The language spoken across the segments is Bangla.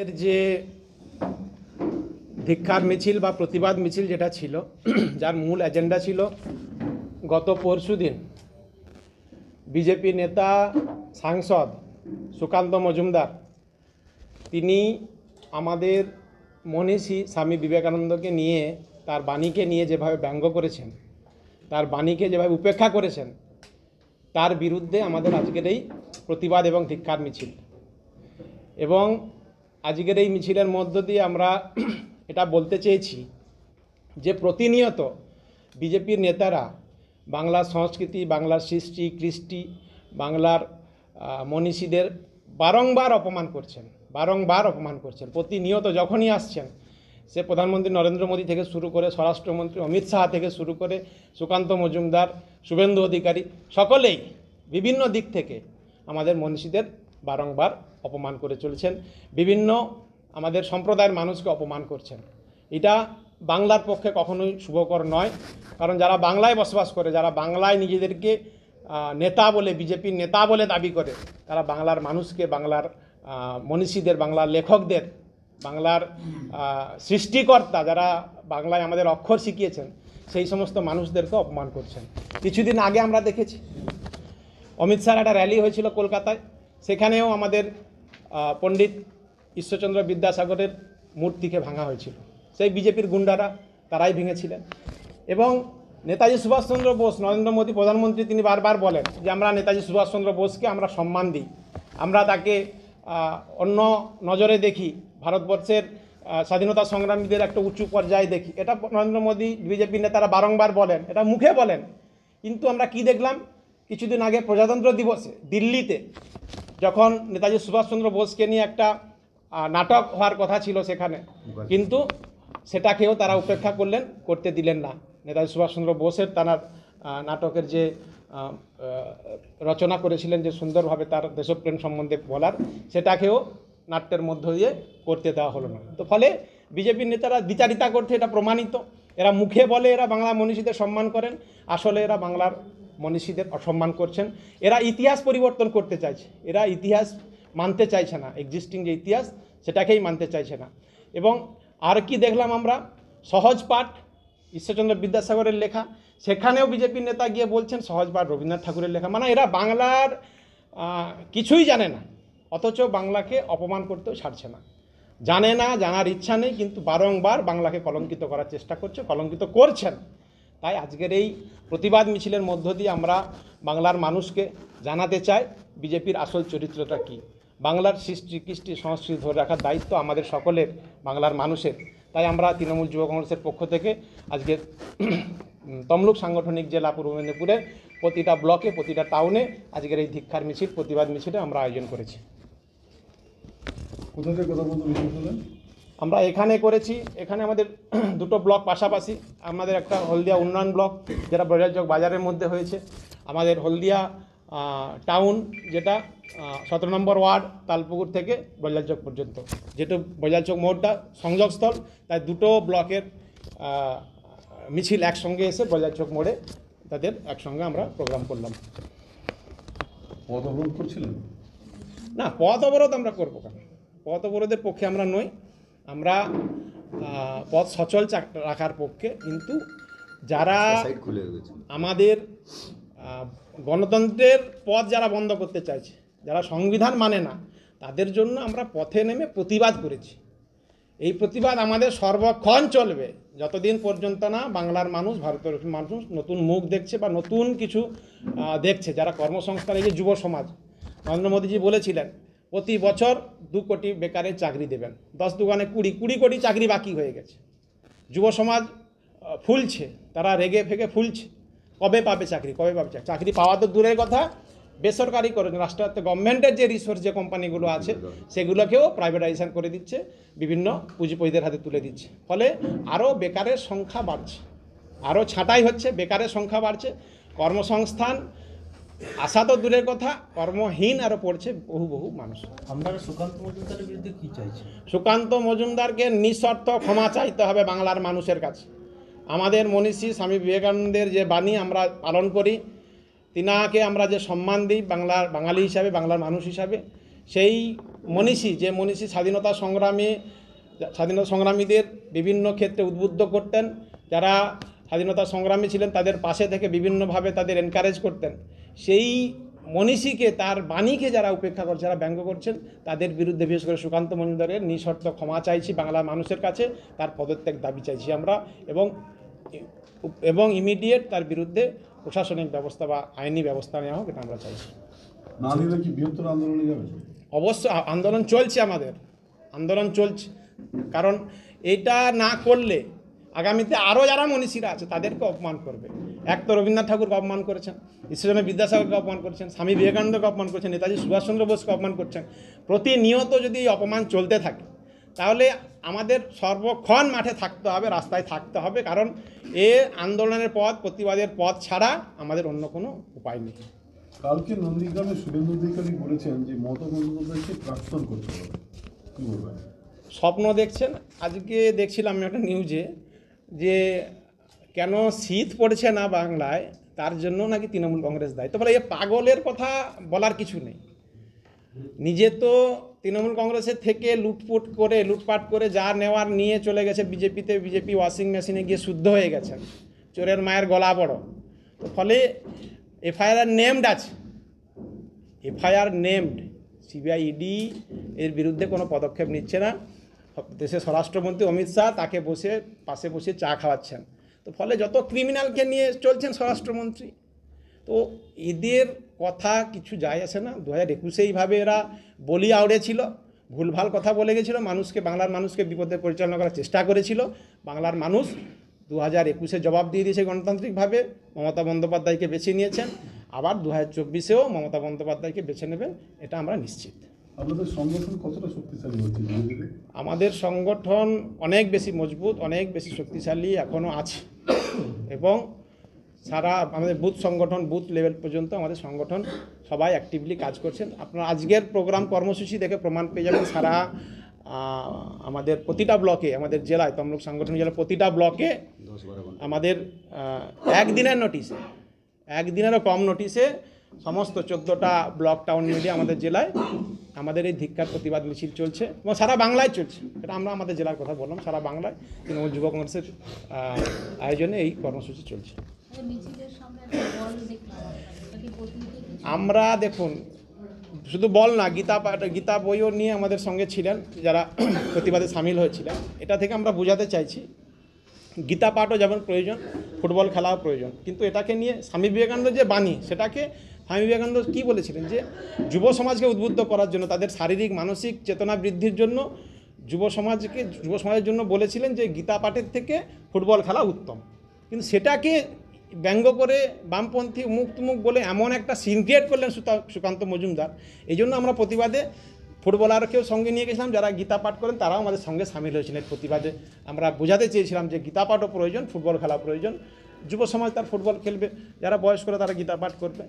এর যে ধিক্কার মিছিল বা প্রতিবাদ মিছিল যেটা ছিল, যার মূল এজেন্ডা ছিল গত পরশুদিন বিজেপি নেতা সাংসদ সুকান্ত মজুমদার তিনি আমাদের মনীষী স্বামী বিবেকানন্দকে নিয়ে, তার বাণীকে নিয়ে যেভাবে ব্যঙ্গ করেছেন, তার বাণীকে যেভাবে উপেক্ষা করেছেন, তার বিরুদ্ধে আমাদের আজকের এই প্রতিবাদ এবং ধিক্কার মিছিল। এবং আজকের এই মিছিলের মধ্য দিয়ে আমরা এটা বলতে চেয়েছি যে প্রতিনিয়ত বিজেপির নেতারা বাংলার সংস্কৃতি, বাংলার সৃষ্টি কৃষ্টি, বাংলার মনীষীদের বারংবার অপমান করছেন। প্রতিনিয়ত যখনই আসছেন, সে প্রধানমন্ত্রী নরেন্দ্র মোদী থেকে শুরু করে স্বরাষ্ট্রমন্ত্রী অমিত শাহ থেকে শুরু করে সুকান্ত মজুমদার, শুভেন্দু অধিকারী, সকলেই বিভিন্ন দিক থেকে আমাদের মনীষীদের বারংবার অপমান করে চলেছেন। বিভিন্ন আমাদের সম্প্রদায়ের মানুষকে অপমান করছেন। এটা বাংলার পক্ষে কখনোই শুভকর নয়। কারণ যারা বাংলায় বসবাস করে, যারা বাংলায় নিজেদেরকে নেতা বলে, বিজেপির নেতা বলে দাবি করে, তারা বাংলার মানুষকে, বাংলার মনীষীদের, বাংলার লেখকদের, বাংলার সৃষ্টিকর্তা যারা বাংলায় আমাদের অক্ষর শিখিয়েছেন, সেই সমস্ত মানুষদেরকে অপমান করছেন। কিছুদিন আগে আমরা দেখেছি অমিত শাহর একটা র্যালি হয়েছিল কলকাতায়, সেখানেও আমাদের পণ্ডিত ঈশ্বরচন্দ্র বিদ্যাসাগরের মূর্তিকে ভাঙা হয়েছিল। সেই বিজেপির গুন্ডারা, তারাই ভেঙেছিলেন। এবং নেতাজি সুভাষচন্দ্র বোস, নরেন্দ্র মোদী প্রধানমন্ত্রী, তিনি বারবার বলেন যে আমরা নেতাজি সুভাষচন্দ্র বোসকে আমরা সম্মান দিই, আমরা তাকে অন্য নজরে দেখি, ভারতবর্ষের স্বাধীনতা সংগ্রামীদের একটা উঁচু পর্যায়ে দেখি। এটা নরেন্দ্র মোদী, বিজেপির নেতারা বারংবার বলেন, এটা মুখে বলেন। কিন্তু আমরা কি দেখলাম কিছুদিন আগে প্রজাতন্ত্র দিবসে দিল্লিতে, যখন নেতাজি সুভাষচন্দ্র বোসকে নিয়ে একটা নাটক হওয়ার কথা ছিল সেখানে, কিন্তু সেটাকেও তারা উপেক্ষা করতে দিলেন না। নেতাজি সুভাষচন্দ্র বোসের তার নাটকের যে রচনা করেছিলেন, যে সুন্দরভাবে তার দেশপ্রেম সম্বন্ধে বলার, সেটাকেও নাট্যের মধ্য দিয়ে করতে দেওয়া হলো না। তো ফলে বিজেপির নেতারা দ্বিচারিতা করতে, এটা প্রমাণিত। এরা মুখে বলে এরা বাংলা মনীষীদের সম্মান করেন, আসলে এরা বাংলার মনীষীদের অসম্মান করছেন। এরা ইতিহাস পরিবর্তন করতে চাইছে, এরা ইতিহাস মানতে চাইছে না, এক্সিস্টিং যে ইতিহাস সেটাকেই মানতে চাইছে না। এবং আর কি দেখলাম আমরা, সহজ পাঠ ঈশ্বরচন্দ্র বিদ্যাসাগরের লেখা, সেখানেও বিজেপির নেতা গিয়ে বলছেন সহজ পাঠ রবীন্দ্রনাথ ঠাকুরের লেখা। মানে এরা বাংলার কিছুই জানে না, অথচ বাংলাকে অপমান করতেও ছাড়ছে না। জানে না, জানার ইচ্ছা নেই, কিন্তু বারংবার বাংলাকে কলঙ্কিত করার চেষ্টা করছে, কলঙ্কিত করছেন। তাই আজকের এই প্রতিবাদ মিছিলের মধ্য দিয়ে আমরা বাংলার মানুষকে জানাতে চাই বিজেপির আসল চরিত্রটা কী। বাংলার সৃষ্টি কৃষ্টি সংস্কৃতি ধরে রাখার দায়িত্ব আমাদের সকলের, বাংলার মানুষের। তাই আমরা তৃণমূল যুব কংগ্রেসের পক্ষ থেকে আজকের তমলুক সাংগঠনিক জেলা পূর্ব মেদিনীপুরের প্রতিটা ব্লকে, প্রতিটা টাউনে আজকের এই ধিক্কার মিছিল, প্রতিবাদ মিছিলে আমরা আয়োজন করেছি। কোথা থেকে কথা বলতে মিছিল করলেন? আমরা এখানে করেছি, এখানে আমাদের দুটো ব্লক পাশাপাশি। আমাদের একটা হলদিয়া উন্নয়ন ব্লক, যেটা বৈরালচক বাজারের মধ্যে হয়েছে। আমাদের হলদিয়া টাউন, যেটা 17 নম্বর ওয়ার্ড, তালপুকুর থেকে বৈরালচক পর্যন্ত, যেটা বৈরালচক মোড়টা সংযোগস্থল। তাই দুটো ব্লকের মিছিল একসঙ্গে এসে বৈরালচক মোড়ে তাদের একসঙ্গে আমরা প্রোগ্রাম করলাম। পথ অবরোধ করছিলেন? না, পথ অবরোধ আমরা করবো কেন? পথ অবরোধের পক্ষে আমরা নই, আমরা পথ সচল রাখার পক্ষে। কিন্তু যারা আমাদের গণতন্ত্রের পথ যারা বন্ধ করতে চাইছে, যারা সংবিধান মানে না, তাদের জন্য আমরা পথে নেমে প্রতিবাদ করেছি। এই প্রতিবাদ আমাদের সর্বক্ষণ চলবে, যতদিন পর্যন্ত না বাংলার মানুষ, ভারতের মানুষ নতুন মুখ দেখছে বা নতুন কিছু দেখছে। যারা কর্মসংস্থান, এই যে যুব সমাজ, নরেন্দ্র মোদীজি বলেছিলেন প্রতি বছর 2 কোটি বেকারের চাকরি দেবেন, 10 দুগুণে 20 কোটি চাকরি বাকি হয়ে গেছে। যুব সমাজ ফুলছে, তারা রেগে ফেগে ফুলছে। কবে পাবে চাকরি, কবে পাবে চাকরি? চাকরি পাওয়া তো দূরের কথা, বেসরকারি করে রাষ্ট্রায়ত্ত গভর্নমেন্টের যে রিসোর্স, যে কোম্পানিগুলো আছে, সেগুলোকেও প্রাইভেটাইজেশন করে দিচ্ছে, বিভিন্ন পুঁজিপতিদের হাতে তুলে দিচ্ছে। ফলে আরও বেকারের সংখ্যা বাড়ছে, আরও ছাঁটাই হচ্ছে, বেকারের সংখ্যা বাড়ছে। কর্মসংস্থান আশা তো দূরের কথা, কর্মহীন আরও পড়ছে বহু মানুষ। আপনারা সুকান্ত মজুমদারের বিরুদ্ধে কী চাইছেন? সুকান্ত মজুমদারকে নিঃশর্ত ক্ষমা চাইতে হবে বাংলার মানুষের কাছে। আমাদের মনীষী স্বামী বিবেকানন্দের যে বাণী আমরা পালন করি, তিনাকে আমরা যে সম্মান দিই বাংলার বাঙালি হিসাবে, বাংলার মানুষ হিসাবে, সেই মনীষী স্বাধীনতা সংগ্রামীদের বিভিন্ন ক্ষেত্রে উদ্বুদ্ধ করতেন, যারা স্বাধীনতা সংগ্রামী ছিলেন তাদের পাশে থেকে বিভিন্নভাবে তাদের এনকারেজ করতেন, সেই মনীষীকে, তার বাণীকে যারা উপেক্ষা করছে, যারা ব্যঙ্গ করছেন, তাদের বিরুদ্ধে বিশেষ করে সুকান্ত মজুমদারের নিঃশর্ত ক্ষমা চাইছি বাংলার মানুষের কাছে, তার পদত্যাগ দাবি চাইছি আমরা, এবং ইমিডিয়েট তার বিরুদ্ধে প্রশাসনিক ব্যবস্থা বা আইনি ব্যবস্থা নেওয়া হোক, এটা আমরা চাইছি। না দিলে কি বৃহত্তর আন্দোলনে যাবে? অবশ্য আন্দোলন চলছে, আমাদের আন্দোলন চলছে, কারণ এটা না করলে আগামীতে আরও যারা মনীষীরা আছে তাদেরকে অপমান করবে। এক তো রবীন্দ্রনাথ ঠাকুরকে অপমান করেছেন, ঈশ্বরচন্দ্র বিদ্যাসাগরকে অপমান করেছেন, স্বামী বিবেকানন্দকে অপমান করেছেন, নেতাজি সুভাষচন্দ্র বোসকে অপমান করছেন। প্রতিনিয়ত যদি এই অপমান চলতে থাকে তাহলে আমাদের সর্বক্ষণ মাঠে থাকতে হবে, রাস্তায় থাকতে হবে, কারণ এ আন্দোলনের পথ, প্রতিবাদের পথ ছাড়া আমাদের অন্য কোনো উপায় নেই। কালকে নন্দীগ্রামে শুভেন্দু অধিকারী বলেছেন যে মমতা বন্দ্যোপাধ্যায়কে প্রাক্তন করতে হবে, কি বলবেন? স্বপ্ন দেখছেন। আজকে দেখছিলাম আমি একটা নিউজে যে কেন শীত পড়ছে না বাংলায়, তার জন্য নাকি তৃণমূল কংগ্রেস দায়ী। তো বলে এ পাগলের কথা বলার কিছু নেই। নিজে তো তৃণমূল কংগ্রেসের থেকে লুটপাট করে যা নেওয়ার নিয়ে চলে গেছে বিজেপিতে, বিজেপি ওয়াশিং মেশিনে গিয়ে শুদ্ধ হয়ে গেছেন, চোরের মায়ের গলা বড়। তো ফলে এফআইআর নেমড আছে, এফআইআর নেমড, সিবিআই ইডি এর বিরুদ্ধে কোনো পদক্ষেপ নিচ্ছে না। দেশের স্বরাষ্ট্রমন্ত্রী অমিত শাহ তাকে পাশে বসে চা খাওয়াচ্ছেন। তো ফলে যত ক্রিমিনালকে নিয়ে চলছেন স্বরাষ্ট্রমন্ত্রী, তো এদের কথা কিছু যায় আসে না। 2021 এইভাবে এরা বলি আউড়েছিল, ভুলভাল কথা বলে গেছিলো, বাংলার মানুষকে বিপদে পরিচালনা করার চেষ্টা করেছিল। বাংলার মানুষ 2021 জবাব দিয়ে দিয়েছে গণতান্ত্রিকভাবে, মমতা বন্দ্যোপাধ্যায়কে বেছে নিয়েছেন। আবার 2024-এও মমতা বন্দ্যোপাধ্যায়কে বেছে নেবেন, এটা আমরা নিশ্চিত। আপনাদের সংগঠন কতটা শক্তিশালী হচ্ছে ধীরে ধীরে? আমাদের সংগঠন অনেক বেশি মজবুত, অনেক বেশি শক্তিশালী এখনও আছে, এবং সারা আমাদের বুথ লেভেল পর্যন্ত আমাদের সংগঠন সবাই অ্যাক্টিভলি কাজ করছেন। আপনারা আজকের প্রোগ্রাম কর্মসূচি দেখে প্রমাণ পেয়ে যাবেন। সারা আমাদের প্রতিটা ব্লকে, আমাদের জেলায়, তমলুক সাংগঠনিক জেলার প্রতিটা ব্লকে আমাদের একদিনেরও কম নোটিশে সমস্ত 14টা ব্লক টাউন মিলিয়ে আমাদের জেলায় আমাদের এই ধিক্কার প্রতিবাদ মিছিল চলছে, এবং সারা বাংলায় চলছে। এটা আমরা আমাদের জেলার কথা বললাম, সারা বাংলায় তৃণমূল যুব কংগ্রেসের আয়োজনে এই কর্মসূচি চলছে। আমরা দেখুন, শুধু বল না, গীতা বইও নিয়ে আমাদের সঙ্গে ছিলেন যারা প্রতিবাদে সামিল হয়েছিলেন। এটা থেকে আমরা বোঝাতে চাইছি, গীতা পাঠও যেমন প্রয়োজন, ফুটবল খেলাও প্রয়োজন, কিন্তু এটাকে নিয়ে স্বামী বিবেকানন্দ যে বাণী, সেটাকে স্বামী বিবেকানন্দ কী বলেছিলেন, যে যুব সমাজকে উদ্বুদ্ধ করার জন্য, তাদের শারীরিক মানসিক চেতনা বৃদ্ধির জন্য যুব সমাজের জন্য বলেছিলেন যে গীতা পাঠের থেকে ফুটবল খেলা উত্তম। কিন্তু সেটাকে ব্যঙ্গ করে বামপন্থী মুখ বলে এমন একটা সিন ক্রিয়েট করলেন সুকান্ত মজুমদার। এই জন্য আমরা প্রতিবাদে ফুটবলারকেও সঙ্গে নিয়ে গেছিলাম, যারা গীতা পাঠ করেন তারাও আমাদের সঙ্গে সামিল হয়েছিলেন। প্রতিবাদে আমরা বোঝাতে চেয়েছিলাম যে গীতা পাঠও প্রয়োজন, ফুটবল খেলা প্রয়োজন। যুব সমাজ তার ফুটবল খেলবে, যারা বয়স্করা তারা গীতা পাঠ করবে,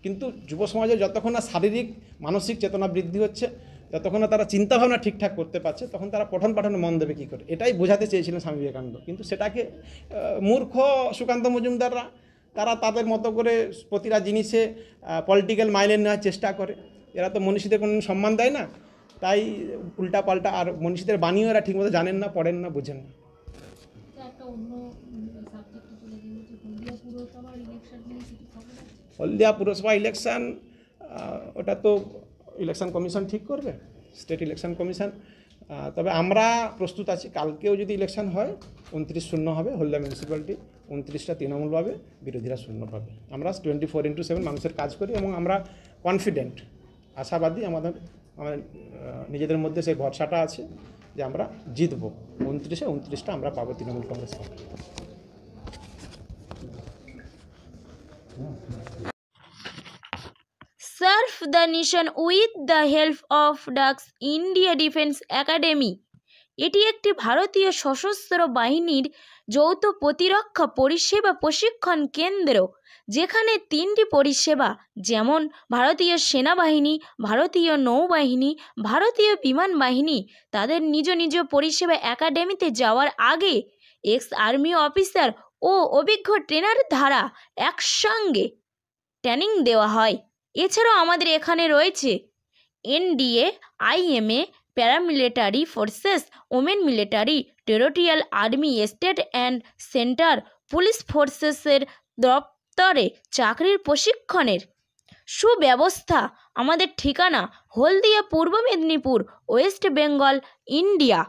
কিন্তু যুব সমাজে যতক্ষণ না শারীরিক মানসিক চেতনা বৃদ্ধি হচ্ছে, যতক্ষণ না তারা চিন্তাভাবনা ঠিকঠাক করতে পারছে, তখন তারা পঠন পাঠনে মন দেবে কী করে, এটাই বোঝাতে চেয়েছিলেন স্বামী বিবেকানন্দ। কিন্তু সেটাকে মূর্খ সুকান্ত মজুমদাররা, তারা তাদের মতো করে প্রতিটা জিনিসে পলিটিক্যাল মাইলেজ নেওয়ার চেষ্টা করে। এরা তো মনীষীদের কোনো সম্মান দেয় না, তাই উল্টাপাল্টা, আর মনীষীদের বাণীও এরা ঠিকমতো জানেন না, পড়েন না, বুঝেন না। হলদিয়া পুরসভা ইলেকশন, ওটা তো ইলেকশন কমিশন ঠিক করবে, স্টেট ইলেকশন কমিশন। তবে আমরা প্রস্তুত আছি, কালকেও যদি ইলেকশন হয় 29-0 হবে হলদিয়া মিউনিসিপ্যালিটি, 29টা তৃণমূল পাবে, বিরোধীরা 0 পাবে। আমরা 24/7 মানুষের কাজ করি, এবং আমরা কনফিডেন্ট, আশাবাদী, আমাদের নিজেদের মধ্যে সেই ভরসাটা আছে যে আমরা জিতবো। 29টা আমরা পাবো তৃণমূল কংগ্রেস পাবে। Serve the nation with the help of Dux India Defence Academy. এটি একটি ভারতীয় সশস্ত্র বাহিনীর যৌথ প্রতিরক্ষা পরিষেবা প্রশিক্ষণ কেন্দ্র, যেখানে 3টি পরিষেবা, যেমন ভারতীয় সেনাবাহিনী, ভারতীয় নৌবাহিনী, ভারতীয় বিমান বাহিনী, তাদের নিজ নিজ পরিষেবা একাডেমিতে যাওয়ার আগে এক্স আর্মি অফিসার ও অভিজ্ঞ ট্রেনার দ্বারা একসঙ্গে ট্রেনিং দেওয়া হয়। এছাড়াও আমাদের এখানে রয়েছে NDA, IMA, paramilitary forces, women military, territorial army, state and centre police ফোর্সেসের দপ্তরে চাকরির প্রশিক্ষণের সুব্যবস্থা। আমাদের ঠিকানা হলদিয়া, পূর্ব মেদিনীপুর, ওয়েস্ট বেঙ্গল, ইন্ডিয়া।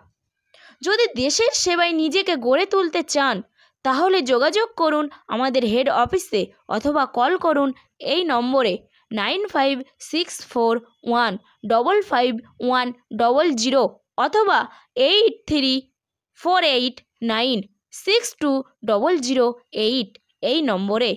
যদি দেশের সেবায় নিজেকে গড়ে তুলতে চান তাহলে যোগাযোগ করুন আমাদের হেড অফিসে অথবা কল করুন এই নম্বরে 9561551100 অথবা 8348962008 এই নম্বরে।